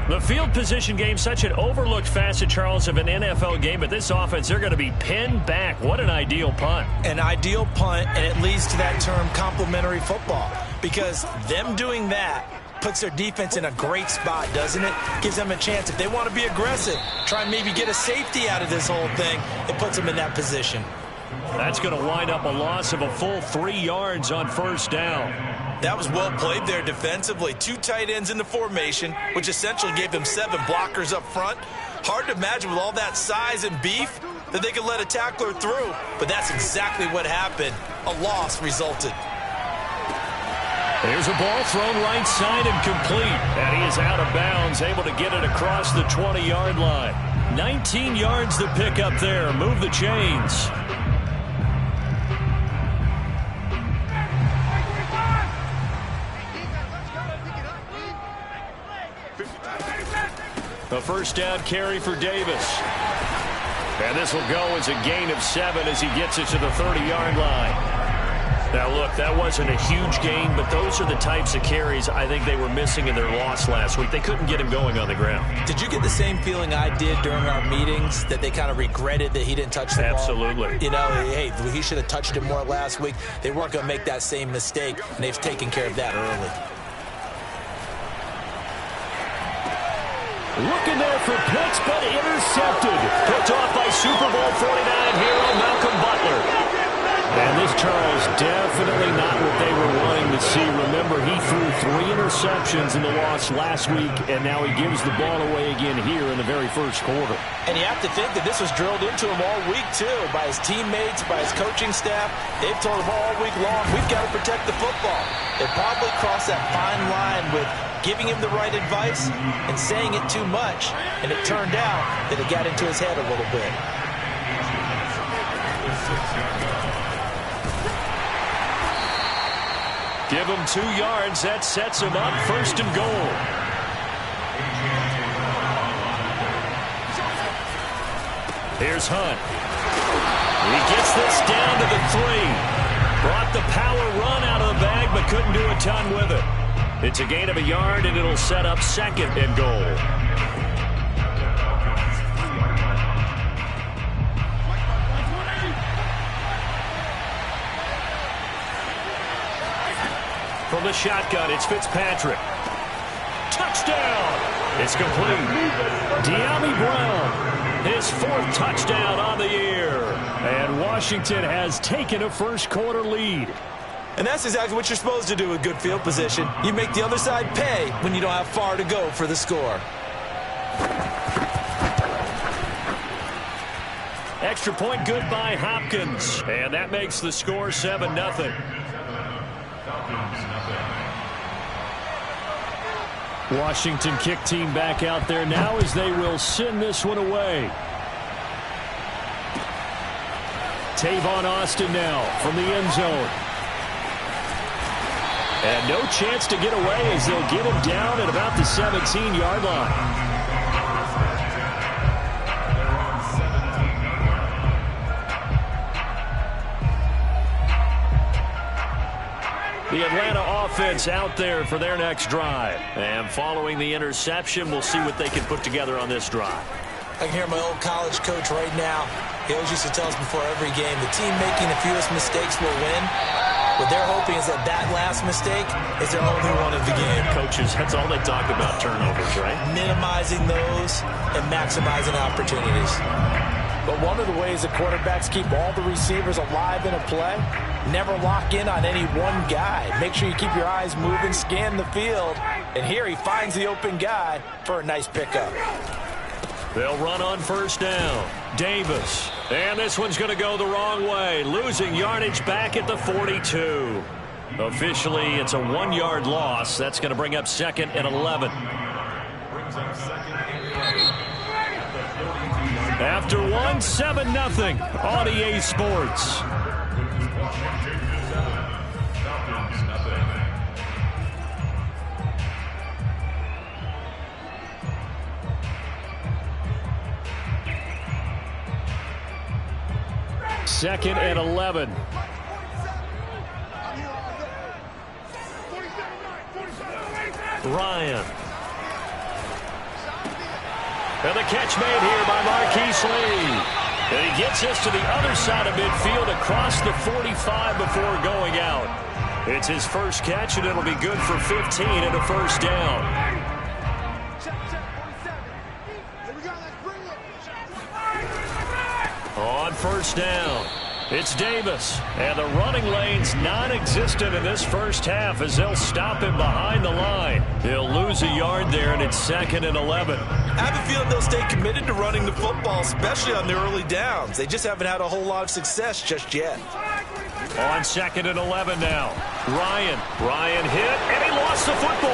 The field position game, such an overlooked facet, Charles, of an NFL game, but this offense, they're going to be pinned back. What an ideal punt. An ideal punt, and it leads to that term complementary football, because them doing that puts their defense in a great spot, doesn't it? Gives them a chance, if they want to be aggressive, try and maybe get a safety out of this whole thing, it puts them in that position. That's going to wind up a loss of a full 3 yards on first down. That was well played there defensively. 2 tight ends in the formation, which essentially gave them 7 blockers up front. Hard to imagine with all that size and beef that they could let a tackler through, but that's exactly what happened. A loss resulted. There's a ball thrown right side and complete, and he is out of bounds, able to get it across the 20-yard line. 19 yards to pick up there. Move the chains. A first down carry for Davis. And this will go as a gain of 7 as he gets it to the 30-yard line. Now, look, that wasn't a huge gain, but those are the types of carries I think they were missing in their loss last week. They couldn't get him going on the ground. Did you get the same feeling I did during our meetings, that they kind of regretted that he didn't touch the ball? Absolutely. You know, hey, he should have touched it more last week. They weren't going to make that same mistake, and they've taken care of that early. Looking there for Pitts, but intercepted. Picked off by Super Bowl 49 hero Malcolm Butler. And this, Charles, definitely not what they were wanting to see. Remember, he threw 3 interceptions in the loss last week, and now he gives the ball away again here in the very first quarter. And you have to think that this was drilled into him all week, too, by his teammates, by his coaching staff. They've told him all week long, we've got to protect the football. They probably crossed that fine line with giving him the right advice and saying it too much, and it turned out that it got into his head a little bit. Give him 2 yards. That sets him up. First and goal. Here's Hunt. He gets this down to the 3. Brought the power run out of the bag, but couldn't do a ton with it. It's a gain of a yard, and it'll set up second and goal. From the shotgun, it's Fitzpatrick. Touchdown! It's complete. De'Ami Brown, his 4th touchdown on the year. And Washington has taken a first-quarter lead. And that's exactly what you're supposed to do with good field position. You make the other side pay when you don't have far to go for the score. Extra point good by Hopkins. And that makes the score 7-0. Washington kick team back out there now as they will send this one away. Tavon Austin now from the end zone. And no chance to get away as they'll get him down at about the 17-yard line. The Atlanta offense out there for their next drive. And following the interception, we'll see what they can put together on this drive. I can hear my old college coach right now. He always used to tell us before every game, the team making the fewest mistakes will win. What they're hoping is that that last mistake is their only one of the game. Coaches, that's all they talk about, turnovers, right? Minimizing those and maximizing opportunities. But one of the ways that quarterbacks keep all the receivers alive in a play, never lock in on any one guy. Make sure you keep your eyes moving, scan the field. And here he finds the open guy for a nice pickup. They'll run on first down. Davis. And this one's going to go the wrong way. Losing yardage back at the 42. Officially, it's a 1-yard loss. That's going to bring up 2nd and 11. After 1, 7-0 on EA Sports. Second and 11. Ryan. And the catch made here by Marquise Lee. And he gets us to the other side of midfield across the 45 before going out. It's his first catch, and it'll be good for 15 and a first down. On first down, it's Davis. And the running lane's non-existent in this first half as they'll stop him behind the line. He'll lose a yard there, and it's 2nd and 11. I have a feeling they'll stay committed to running the football, especially on the early downs. They just haven't had a whole lot of success just yet. On 2nd and 11 now. Ryan hit, and he lost the football.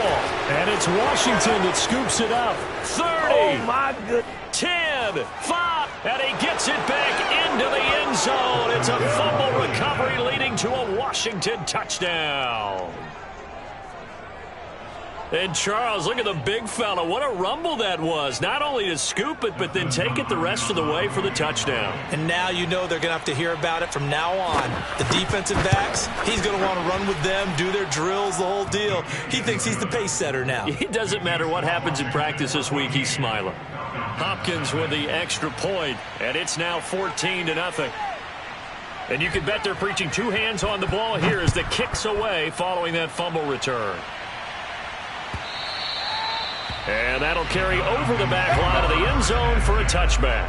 And it's Washington that scoops it up. 30. Oh, my goodness. 10, 5, and he gets it back into the end zone. It's a fumble recovery leading to a Washington touchdown. And Charles, look at the big fella. What a rumble that was. Not only to scoop it, but then take it the rest of the way for the touchdown. And now you know they're going to have to hear about it from now on. The defensive backs, he's going to want to run with them, do their drills, the whole deal. He thinks he's the pace setter now. It doesn't matter what happens in practice this week, he's smiling. Hopkins with the extra point, and it's now 14-0. And you can bet they're preaching two hands on the ball here as the kick's away following that fumble return. And that'll carry over the back line of the end zone for a touchback.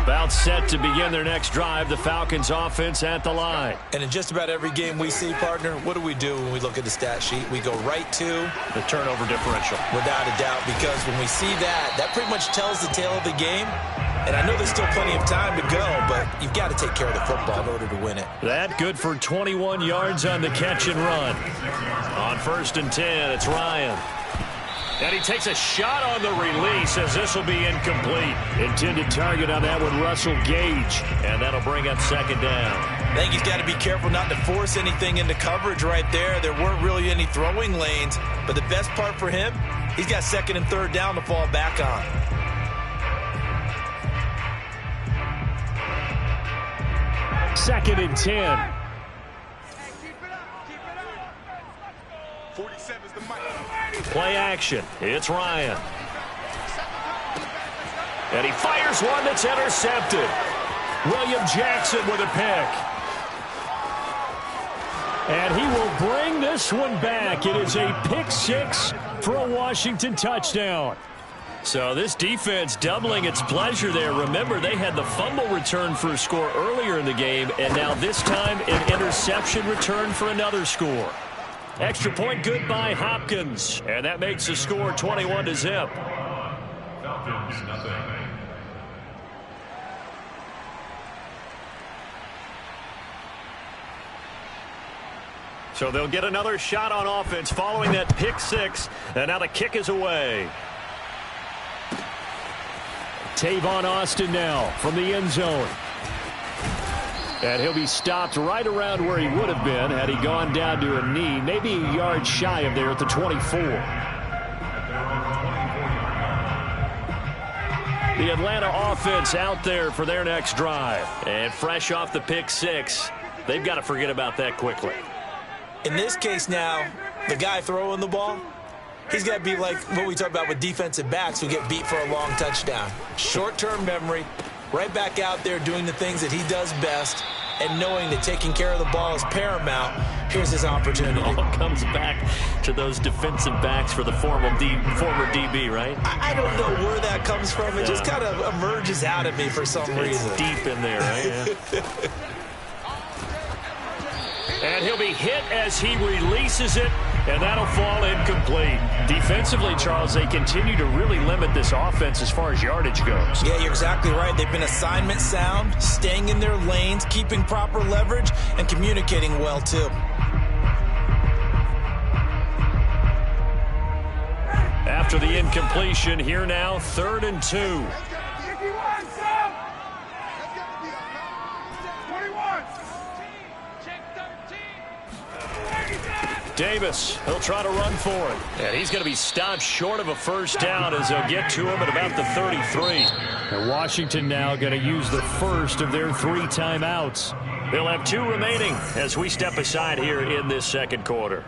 About set to begin their next drive, the Falcons offense at the line. And in just about every game we see, partner, what do we do when we look at the stat sheet? We go right to the turnover differential. Without a doubt, because when we see that, that pretty much tells the tale of the game. And I know there's still plenty of time to go, but you've got to take care of the football in order to win it. That good for 21 yards on the catch and run. On 1st and 10, it's Ryan. And he takes a shot on the release as this will be incomplete. Intended target on that one, Russell Gage. And that'll bring up 2nd down. I think he's got to be careful not to force anything into coverage right there. There weren't really any throwing lanes. But the best part for him, he's got 2nd and 3rd down to fall back on. Second and 10. 47's the mic. Play action. It's Ryan. And he fires one that's intercepted. William Jackson with a pick. And he will bring this one back. It is a pick 6 for a Washington touchdown. So this defense doubling its pleasure there. Remember, they had the fumble return for a score earlier in the game, and now this time an interception return for another score. Extra point good by Hopkins, and that makes the score 21-0. Falcons, nothing. So they'll get another shot on offense following that pick 6, and now the kick is away. Tavon Austin now from the end zone. And he'll be stopped right around where he would have been had he gone down to a knee, maybe a yard shy of there at the 24. The Atlanta offense out there for their next drive. And fresh off the pick 6, they've got to forget about that quickly. In this case now, the guy throwing the ball, he's got to be like what we talk about with defensive backs who get beat for a long touchdown. Short-term memory, right back out there doing the things that he does best, and knowing that taking care of the ball is paramount. Here's his opportunity. It all comes back to those defensive backs for the former DB, right? I don't know where that comes from. It just kind of emerges out of me for some reason. It's deep in there, right? Yeah. And he'll be hit as he releases it, and that'll fall incomplete. Defensively, Charles, they continue to really limit this offense as far as yardage goes. Yeah, you're exactly right. They've been assignment sound, staying in their lanes, keeping proper leverage, and communicating well, too. After the incompletion, here now, 3rd and 2. Davis, he'll try to run for it. And he's going to be stopped short of a first down as they'll get to him at about the 33. And Washington now going to use the first of their 3 timeouts. They'll have 2 remaining as we step aside here in this second quarter.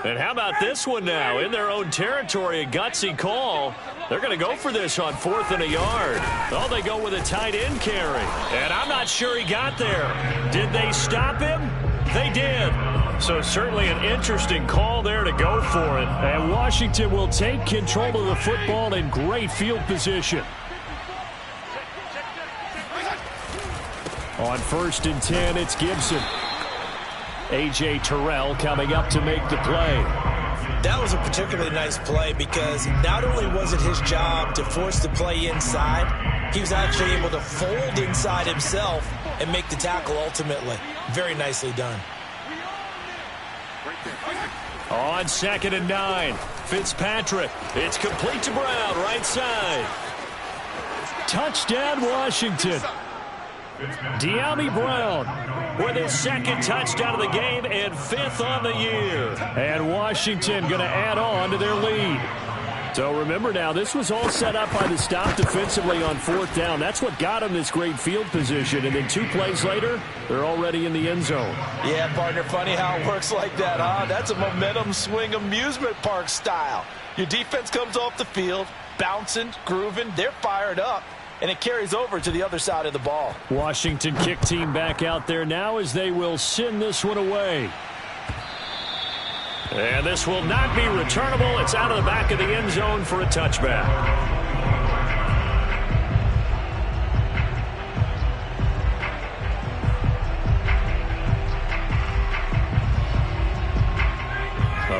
And how about this one now? In their own territory, a gutsy call. They're going to go for this on 4th and a yard. Oh, they go with a tight end carry. And I'm not sure he got there. Did they stop him? They did. So certainly an interesting call there to go for it. And Washington will take control of the football in great field position. On 1st and 10, it's Gibson. A.J. Terrell coming up to make the play. That was a particularly nice play because not only was it his job to force the play inside, he was actually able to fold inside himself and make the tackle ultimately. Very nicely done. On 2nd and 9, Fitzpatrick. It's complete to Brown, right side. Touchdown, Washington. De'Ami Brown with his 2nd touchdown of the game and 5th on the year. And Washington going to add on to their lead. So remember now, this was all set up by the stop defensively on 4th down. That's what got them this great field position. And then 2 plays later, they're already in the end zone. Yeah, partner, funny how it works like that, huh? That's a momentum swing amusement park style. Your defense comes off the field, bouncing, grooving, they're fired up. And it carries over to the other side of the ball. Washington kick team back out there now as they will send this one away. And this will not be returnable. It's out of the back of the end zone for a touchback.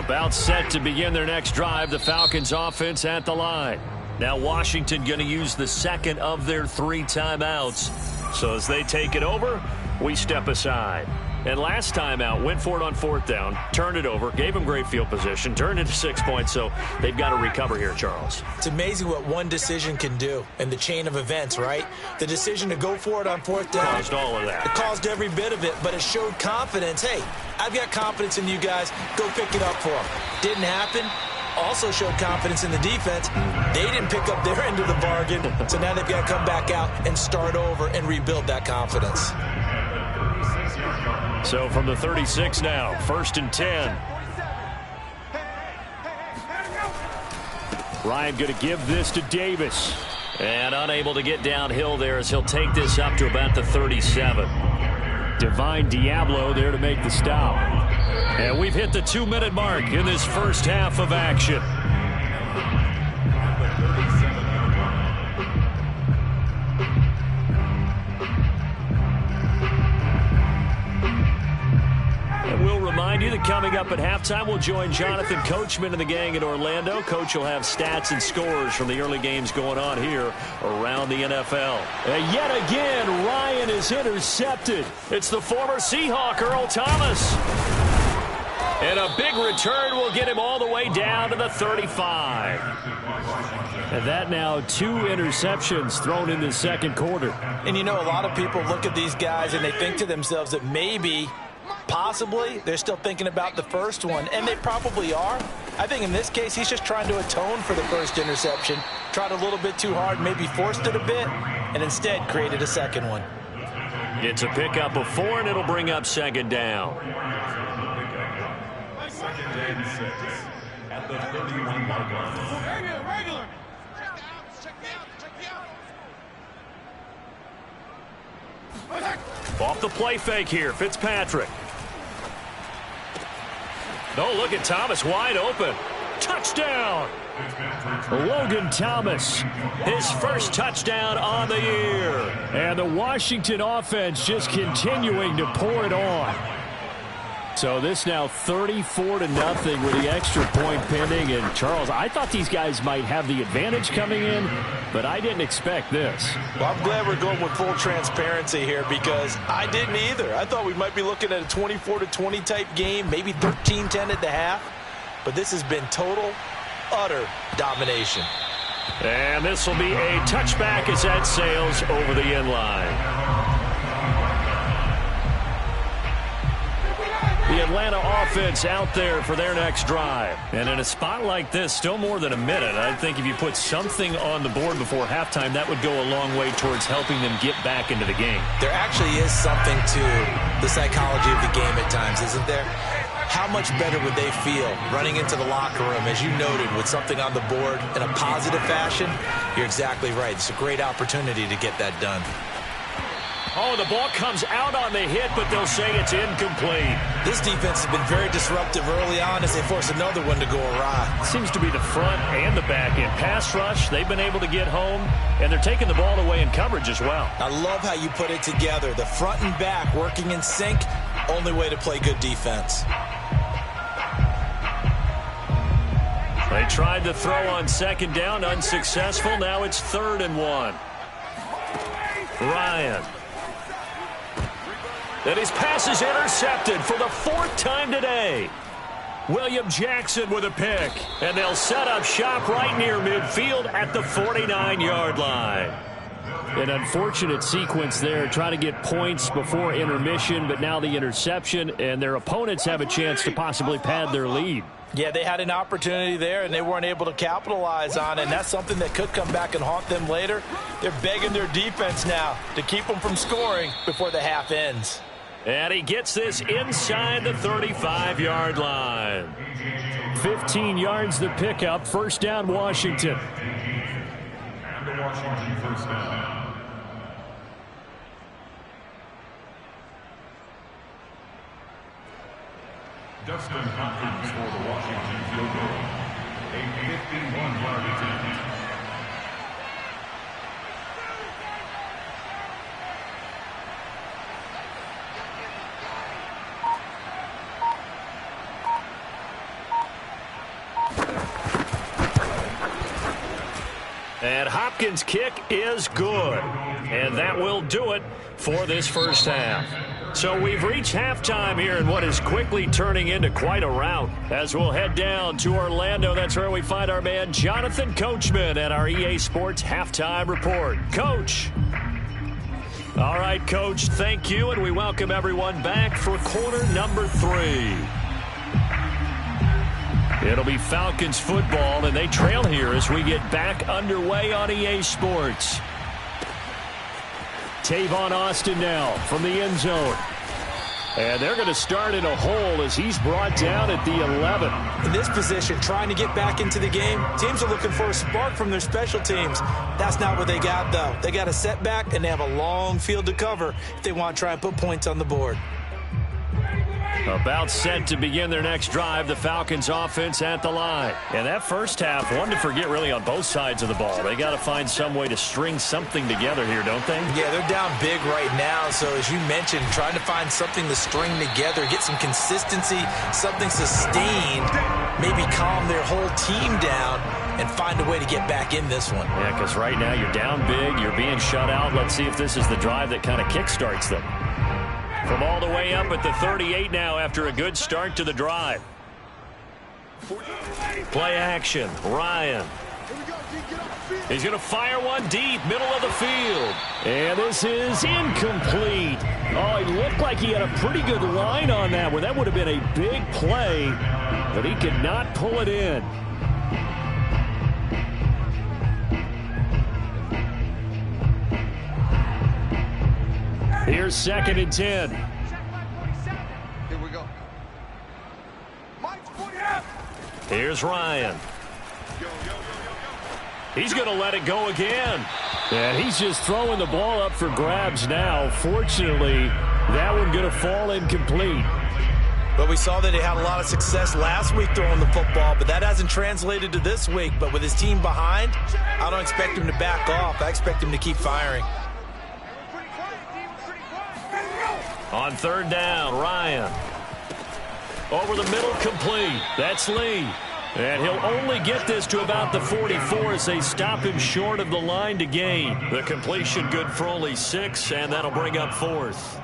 About set to begin their next drive. The Falcons offense at the line. Now Washington going to use the 2nd of their 3 timeouts. So as they take it over, we step aside. And last time out, went for it on 4th down, turned it over, gave them great field position, turned into 6 points, so they've got to recover here, Charles. It's amazing what one decision can do in the chain of events, right? The decision to go for it on 4th down. Caused all of that. It caused every bit of it, but it showed confidence. Hey, I've got confidence in you guys. Go pick it up for them. Didn't happen. Also showed confidence in the defense. They didn't pick up their end of the bargain, so now they've got to come back out and start over and rebuild that confidence. So from the 36 now, 1st and 10. Ryan going to give this to Davis. And unable to get downhill there as he'll take this up to about the 37. Divine Diablo there to make the stop. And we've hit the 2-minute mark in this first half of action. And we'll remind you that coming up at halftime, we'll join Jonathan Coachman and the gang in Orlando. Coach will have stats and scores from the early games going on here around the NFL. And yet again, Ryan is intercepted. It's the former Seahawk, Earl Thomas. And a big return will get him all the way down to the 35. And that now 2 interceptions thrown in the second quarter. And you know, a lot of people look at these guys and they think to themselves that maybe, possibly, they're still thinking about the first one. And they probably are. I think in this case, he's just trying to atone for the first interception. Tried a little bit too hard, maybe forced it a bit, and instead created a second one. It's a pickup of 4, and it'll bring up 2nd down. 2nd and 6 at the 31-yard line. Regular. Off the play fake here, Fitzpatrick. Oh, look at Thomas wide open. Touchdown! Logan Thomas, his first touchdown on the year. And the Washington offense just continuing to pour it on. So this now 34-0 with the extra point pending. And Charles, I thought these guys might have the advantage coming in, but I didn't expect this. Well, I'm glad we're going with full transparency here because I didn't either. I thought we might be looking at a 24-20 type game, maybe 13-10 at the half. But this has been total utter domination. And this will be a touchback as that sails over the end line. The Atlanta offense out there for their next drive. And in a spot like this, still more than a minute, I think if you put something on the board before halftime, that would go a long way towards helping them get back into the game. There actually is something to the psychology of the game at times, isn't there? How much better would they feel running into the locker room, as you noted, with something on the board in a positive fashion? You're exactly right. It's a great opportunity to get that done. Oh, the ball comes out on the hit, but they'll say it's incomplete. This defense has been very disruptive early on as they force another one to go awry. Seems to be the front and the back end. Pass rush, they've been able to get home, and they're taking the ball away in coverage as well. I love how you put it together. The front and back working in sync, only way to play good defense. They tried to throw on second down, unsuccessful. Now it's 3rd and 1. Ryan. And his pass is intercepted for the 4th time today. William Jackson with a pick. And they'll set up shop right near midfield at the 49-yard line. An unfortunate sequence there, trying to get points before intermission, but now the interception, and their opponents have a chance to possibly pad their lead. Yeah, they had an opportunity there, and they weren't able to capitalize on it, and that's something that could come back and haunt them later. They're begging their defense now to keep them from scoring before the half ends. And he gets this inside the 35-yard line. 15 yards the pickup. 1st down, Washington. And the Washington 1st down. Dustin Hopkins for the Washington field goal. A 51-yard attempt. And Hopkins' kick is good. And that will do it for this first half. So we've reached halftime here in what is quickly turning into quite a rout. As we'll head down to Orlando, that's where we find our man Jonathan Coachman at our EA Sports Halftime Report. Coach. All right, Coach, thank you, and we welcome everyone back for quarter number 3. It'll be Falcons football, and they trail here as we get back underway on EA Sports. Tavon Austin now from the end zone. And they're going to start in a hole as he's brought down at the 11. In this position, trying to get back into the game, teams are looking for a spark from their special teams. That's not what they got, though. They got a setback, and they have a long field to cover if they want to try and put points on the board. About set to begin their next drive, the Falcons offense at the line. And that first half, one to forget really on both sides of the ball. They got to find some way to string something together here, don't they? Yeah, they're down big right now. So as you mentioned, trying to find something to string together, get some consistency, something sustained, maybe calm their whole team down and find a way to get back in this one. Yeah, because right now you're down big, you're being shut out. Let's see if this is the drive that kind of kickstarts them. From all the way up at the 38 now after a good start to the drive. Play action, Ryan. He's going to fire one deep, middle of the field. And this is incomplete. Oh, it looked like he had a pretty good line on that one. That would have been a big play, but he could not pull it in. Here's 2nd and 10. Here we go. Here's Ryan. He's going to let it go again. And he's just throwing the ball up for grabs now. Fortunately, that one going to fall incomplete. But we saw that he had a lot of success last week throwing the football, but that hasn't translated to this week. But with his team behind, I don't expect him to back off. I expect him to keep firing. On 3rd down, Ryan. Over the middle, complete. That's Lee. And he'll only get this to about the 44 as they stop him short of the line to gain. The completion good for only 6, and that'll bring up 4th.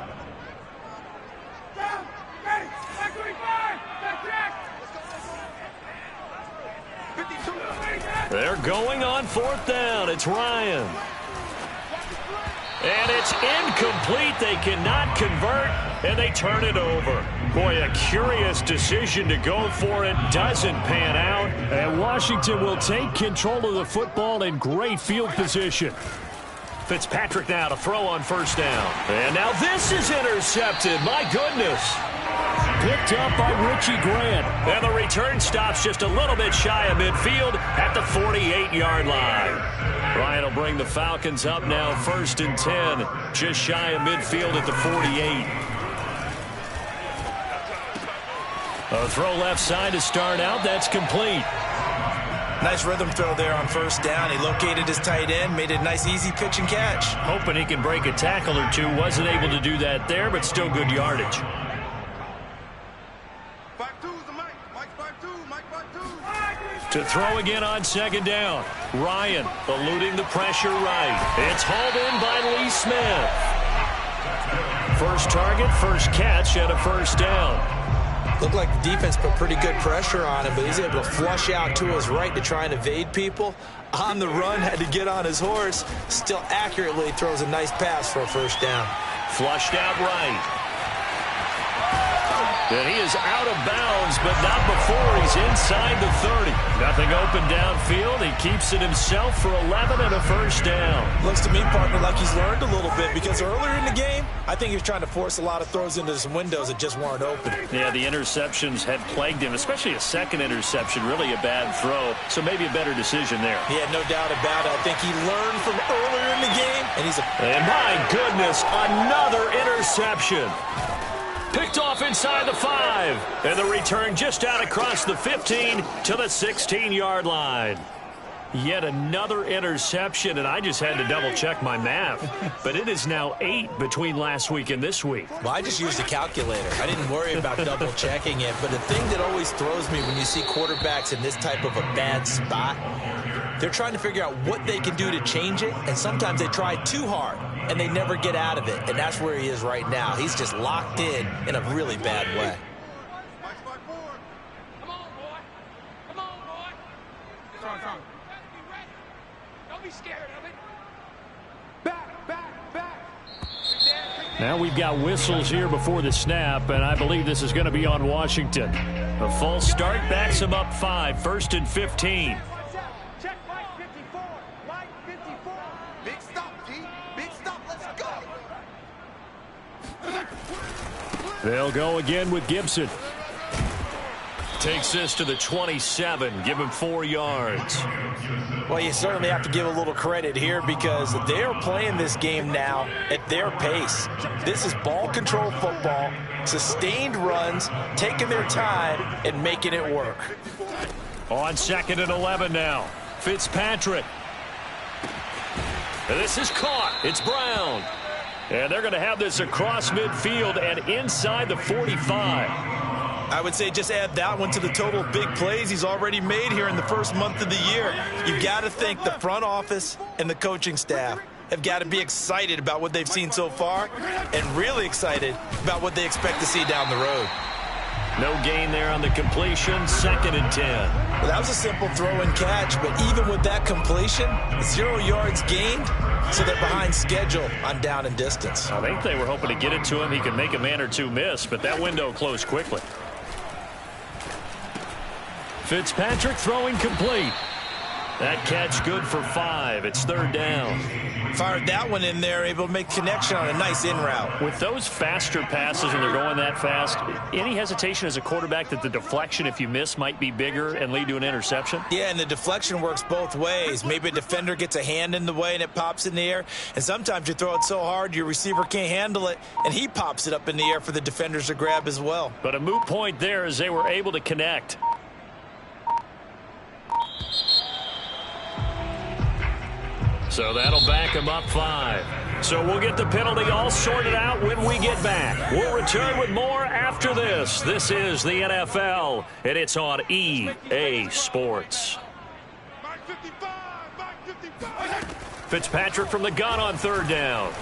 They're going on 4th down. It's Ryan. And it's incomplete. They cannot convert, and they turn it over. Boy, a curious decision to go for it. Doesn't pan out. And Washington will take control of the football in great field position. Fitzpatrick now to throw on 1st down. And now this is intercepted. My goodness. Picked up by Richie Grant. And the return stops just a little bit shy of midfield at the 48-yard line. Ryan will bring the Falcons up now 1st and 10. Just shy of midfield at the 48. A throw left side to start out. That's complete. Nice rhythm throw there on 1st down. He located his tight end, made it a nice easy pitch and catch. Hoping he can break a tackle or two. Wasn't able to do that there, but still good yardage. 5-2's the Mike. Mike 5-2. Mike 5-2. To throw again on 2nd down. Ryan eluding the pressure right. It's hauled in by Lee Smith. First target, first catch at a 1st down. Looked like the defense put pretty good pressure on him, but he's able to flush out to his right to try and evade people. On the run, had to get on his horse. Still accurately throws a nice pass for a 1st down. Flushed out right. And he is out of bounds, but not before he's inside the 30. Nothing open downfield. He keeps it himself for 11 and a 1st down. Looks to me, partner, like he's learned a little bit, because earlier in the game, I think he was trying to force a lot of throws into some windows that just weren't open. Yeah, the interceptions had plagued him, especially a second interception, really a bad throw. So maybe a better decision there. Yeah, no doubt about it. I think he learned from earlier in the game, and And my goodness, another interception. Picked off inside the 5. And the return just out across the 15 to the 16-yard line. Yet another interception, and I just had to double-check my math. But it is now 8 between last week and this week. Well, I just used a calculator. I didn't worry about double-checking it. But the thing that always throws me when you see quarterbacks in this type of a bad spot, they're trying to figure out what they can do to change it, and sometimes they try too hard, and they never get out of it. And that's where he is right now. He's just locked in a really bad way. Mike's 5-4. Come on, boy. Come on, boy. Strong. Don't be scared of it. Back. Now we've got whistles here before the snap, and I believe this is going to be on Washington. A false start backs him up 5, 1st and 15. Check Mike 54. Mike 54. Big stop, G. Big stop. Let's go. They'll go again with Gibson. Takes this to the 27. Give him 4 yards. Well, you certainly have to give a little credit here because they're playing this game now at their pace. This is ball control football, sustained runs, taking their time and making it work. On 2nd and 11 now. Fitzpatrick. And this is caught. It's Brown. And they're going to have this across midfield and inside the 45. I would say just add that one to the total big plays he's already made here in the first month of the year. You've got to think the front office and the coaching staff have got to be excited about what they've seen so far and really excited about what they expect to see down the road. No gain there on the completion. 2nd and 10. Well, that was a simple throw and catch, but even with that completion, 0 yards gained, so they're behind schedule on down and distance. I think they were hoping to get it to him. He could make a man or two miss, but that window closed quickly. Fitzpatrick throwing complete. That catch good for 5. It's 3rd down. Fired that one in there, able to make connection on a nice in route. With those faster passes when they're going that fast, any hesitation as a quarterback that the deflection, if you miss, might be bigger and lead to an interception? Yeah, and the deflection works both ways. Maybe a defender gets a hand in the way and it pops in the air. And sometimes you throw it so hard your receiver can't handle it, and he pops it up in the air for the defenders to grab as well. But a moot point there as they were able to connect. So that'll back him up 5. So we'll get the penalty all sorted out when we get back. We'll return with more after this. This is the NFL, and it's on EA Sports. Mike 55. Mike 55. Fitzpatrick from the gun on 3rd down.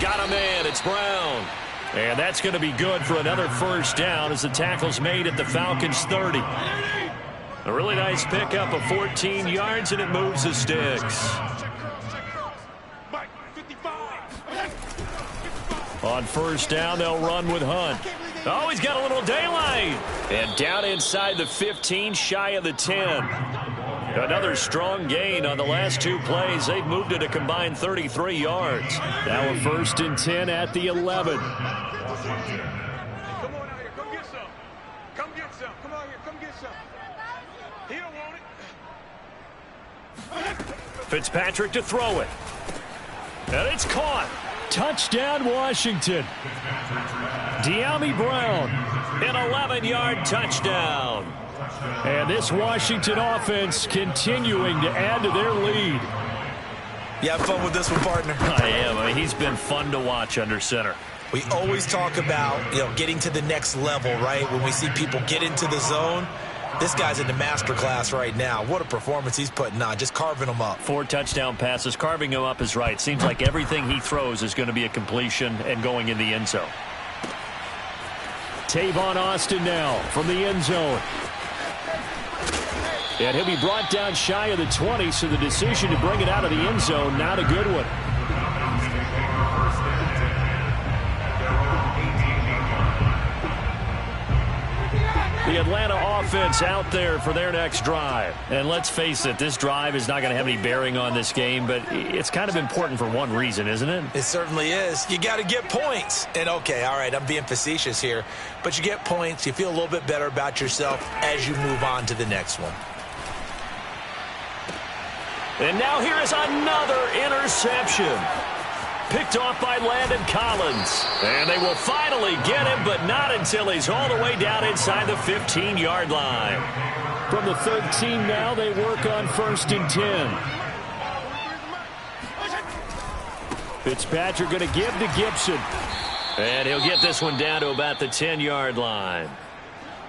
Got a man. It's Brown. And that's going to be good for another 1st down as the tackle's made at the Falcons' 30. A really nice pickup of 14 yards, and it moves the sticks. On first down, they'll run with Hunt. Oh, he's got a little daylight. And down inside the 15, shy of the 10. Another strong gain on the last two plays. They've moved it a combined 33 yards. Now a 1st and 10 at the 11. Come on out here. Come get some. Come get some. Come out here. Come get some. He don't want it. Fitzpatrick to throw it. And it's caught. Touchdown, Washington. De'Ami Brown, an 11-yard touchdown. And this Washington offense continuing to add to their lead. You have fun with this one, partner? I am. I mean, he's been fun to watch under center. We always talk about, getting to the next level, right? When we see people get into the zone, this guy's in the master class right now. What a performance he's putting on, just carving them up. 4 touchdown passes. Carving him up is right. Seems like everything he throws is going to be a completion and going in the end zone. Tavon Austin now from the end zone. And he'll be brought down shy of the 20, so the decision to bring it out of the end zone, not a good one. The Atlanta offense out there for their next drive. And let's face it, this drive is not going to have any bearing on this game, but it's kind of important for one reason, isn't it? It certainly is. You got to get points. And, okay, all right, I'm being facetious here, but you get points. You feel a little bit better about yourself as you move on to the next one. And now here is another interception. Picked off by Landon Collins. And they will finally get him, but not until he's all the way down inside the 15-yard line. From the 13 now, they work on 1st and 10. Fitzpatrick going to give to Gibson. And he'll get this one down to about the 10-yard line.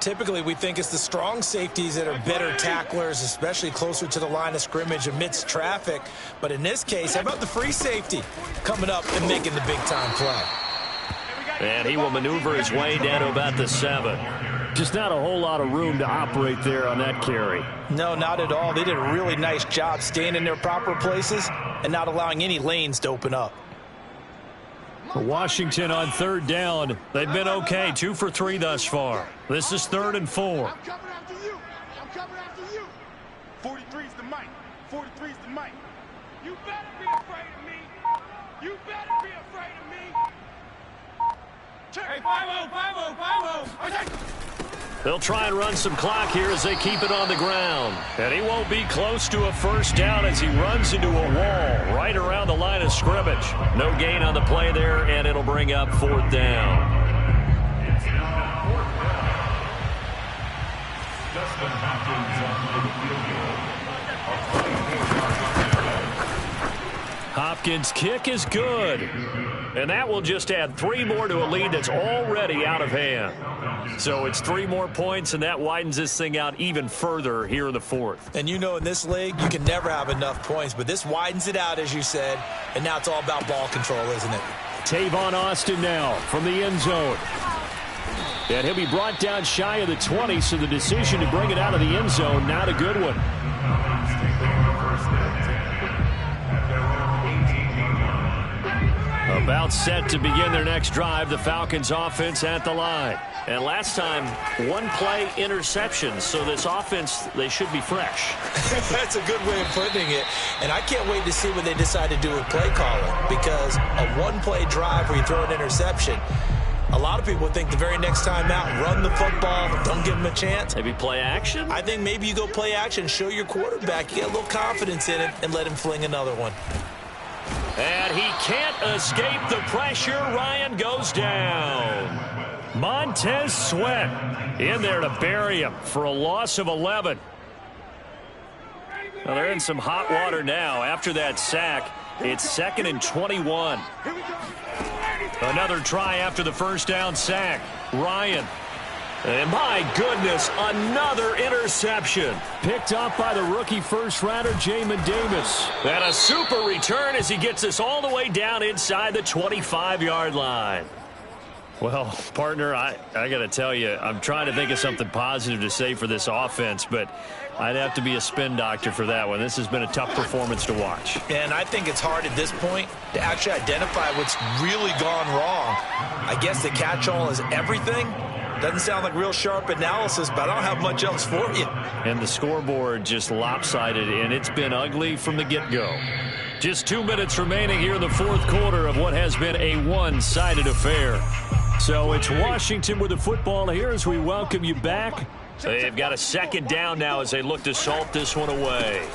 Typically, we think it's the strong safeties that are better tacklers, especially closer to the line of scrimmage amidst traffic. But in this case, how about the free safety coming up and making the big-time play? And he will maneuver his way down to about the 7. Just not a whole lot of room to operate there on that carry. No, not at all. They did a really nice job staying in their proper places and not allowing any lanes to open up. Washington on 3rd down. They've been okay, 2 for 3 thus far. This is 3rd and 4. I'm coming after you. I'm coming after you. 43's the mic. 43's the mic. You better be afraid of me. You better be afraid of me. Hey, 5-0, 5-0, 5-0. They'll try and run some clock here as they keep it on the ground. And he won't be close to a 1st down as he runs into a wall right around the line of scrimmage. No gain on the play there, and it'll bring up 4th down. Hopkins' kick is good. And that will just add 3 more to a lead that's already out of hand. So it's 3 more points, and that widens this thing out even further here in the 4th. And in this league, you can never have enough points, but this widens it out, as you said, and now it's all about ball control, isn't it? Tavon Austin now from the end zone. And he'll be brought down shy of the 20, so the decision to bring it out of the end zone, not a good one. About set to begin their next drive, the Falcons offense at the line. And last time, 1-play interception, so this offense, they should be fresh. That's a good way of putting it. And I can't wait to see what they decide to do with play calling, because a 1-play drive where you throw an interception, a lot of people think the very next time out, run the football, don't give them a chance. Maybe play action? I think maybe you go play action, show your quarterback, you get a little confidence in it, and let him fling another one. And he can't escape the pressure. Ryan goes down. Montez Sweat in there to bury him for a loss of 11. Well, they're in some hot water now. After that sack, it's 2nd and 21. Another try after the 1st down sack. Ryan. And my goodness, another interception. Picked up by the rookie first-rounder, Jamin Davis. And a super return as he gets us all the way down inside the 25-yard line. Well, partner, I got to tell you, I'm trying to think of something positive to say for this offense, but I'd have to be a spin doctor for that one. This has been a tough performance to watch. And I think it's hard at this point to actually identify what's really gone wrong. I guess the catch-all is everything. Doesn't sound like real sharp analysis, but I don't have much else for you. And the scoreboard just lopsided, and it's been ugly from the get-go. Just 2 minutes remaining here in the fourth quarter of what has been a one-sided affair. So it's Washington with the football here as we welcome you back. They've got a second down now as they look to salt this one away.